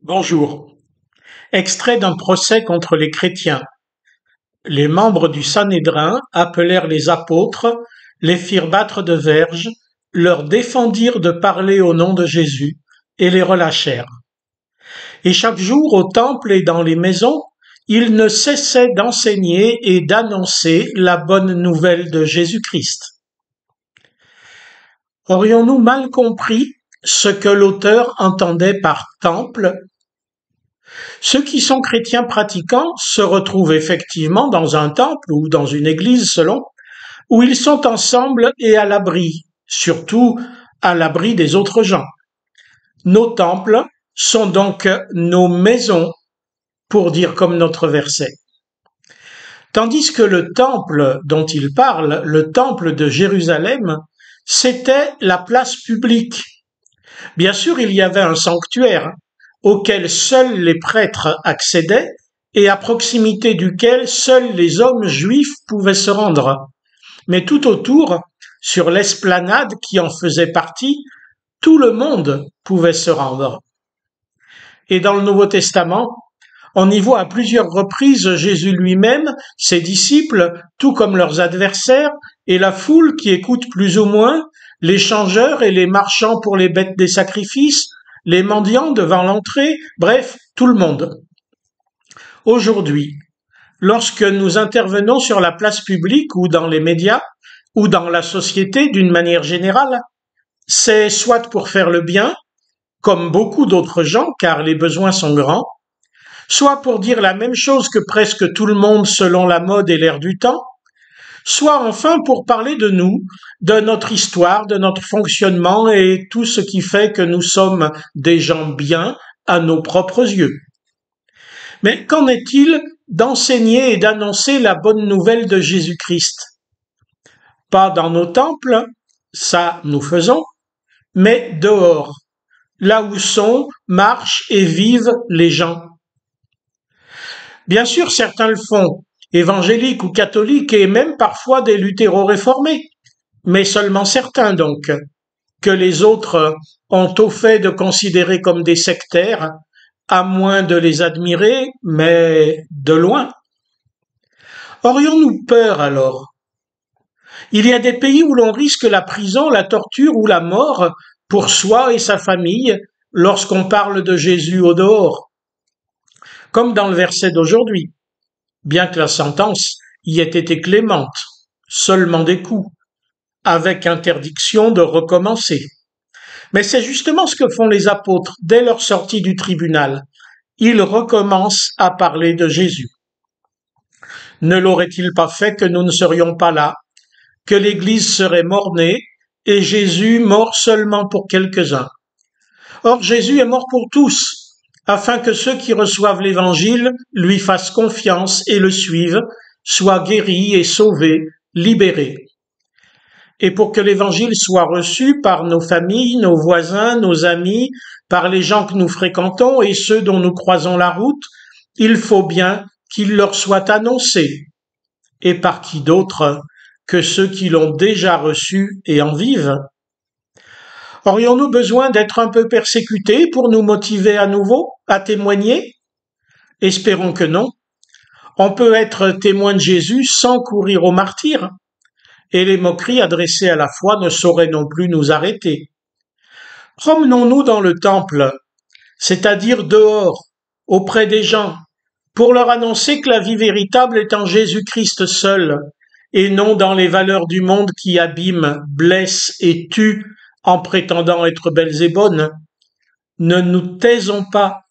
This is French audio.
Bonjour. Extrait d'un procès contre les chrétiens. Les membres du Sanhédrin appelèrent les apôtres, les firent battre de verges, leur défendirent de parler au nom de Jésus, et les relâchèrent. Et chaque jour au temple et dans les maisons, ils ne cessaient d'enseigner et d'annoncer la bonne nouvelle de Jésus-Christ. Aurions-nous mal compris ce que l'auteur entendait par temple? Ceux qui sont chrétiens pratiquants se retrouvent effectivement dans un temple ou dans une église selon, où ils sont ensemble et à l'abri, surtout à l'abri des autres gens. Nos temples sont donc nos maisons, pour dire comme notre verset. Tandis que le temple dont il parle, le temple de Jérusalem, c'était la place publique. Bien sûr, il y avait un sanctuaire, auquel seuls les prêtres accédaient et à proximité duquel seuls les hommes juifs pouvaient se rendre. Mais tout autour, sur l'esplanade qui en faisait partie, tout le monde pouvait se rendre. Et dans le Nouveau Testament, on y voit à plusieurs reprises Jésus lui-même, ses disciples, tout comme leurs adversaires, et la foule qui écoute plus ou moins, les changeurs et les marchands pour les bêtes des sacrifices, les mendiants devant l'entrée, bref, tout le monde. Aujourd'hui, lorsque nous intervenons sur la place publique ou dans les médias, ou dans la société d'une manière générale, c'est soit pour faire le bien, comme beaucoup d'autres gens, car les besoins sont grands, soit pour dire la même chose que presque tout le monde selon la mode et l'air du temps, soit enfin pour parler de nous, de notre histoire, de notre fonctionnement et tout ce qui fait que nous sommes des gens bien à nos propres yeux. Mais qu'en est-il d'enseigner et d'annoncer la bonne nouvelle de Jésus-Christ? Pas dans nos temples, ça nous faisons, mais dehors, là où sont, marchent et vivent les gens. Bien sûr, certains le font, évangéliques ou catholiques et même parfois des luthéro-réformés, mais seulement certains donc, que les autres ont au fait de considérer comme des sectaires, à moins de les admirer, mais de loin. Aurions-nous peur alors? Il y a des pays où l'on risque la prison, la torture ou la mort pour soi et sa famille lorsqu'on parle de Jésus au dehors. Comme dans le verset d'aujourd'hui, bien que la sentence y ait été clémente, seulement des coups, avec interdiction de recommencer. Mais c'est justement ce que font les apôtres dès leur sortie du tribunal. Ils recommencent à parler de Jésus. Ne l'aurait-il pas fait que nous ne serions pas là, que l'Église serait mornée et Jésus mort seulement pour quelques-uns? Or Jésus est mort pour tous, afin que ceux qui reçoivent l'Évangile lui fassent confiance et le suivent, soient guéris et sauvés, libérés. Et pour que l'Évangile soit reçu par nos familles, nos voisins, nos amis, par les gens que nous fréquentons et ceux dont nous croisons la route, il faut bien qu'il leur soit annoncé. Et par qui d'autre que ceux qui l'ont déjà reçu et en vivent? Aurions-nous besoin d'être un peu persécutés pour nous motiver à nouveau à témoigner? Espérons que non. On peut être témoin de Jésus sans courir au martyre, et les moqueries adressées à la foi ne sauraient non plus nous arrêter. Promenons-nous dans le temple, c'est-à-dire dehors, auprès des gens, pour leur annoncer que la vie véritable est en Jésus-Christ seul, et non dans les valeurs du monde qui abîment, blessent et tuent en prétendant être belles et bonnes. Ne nous taisons pas,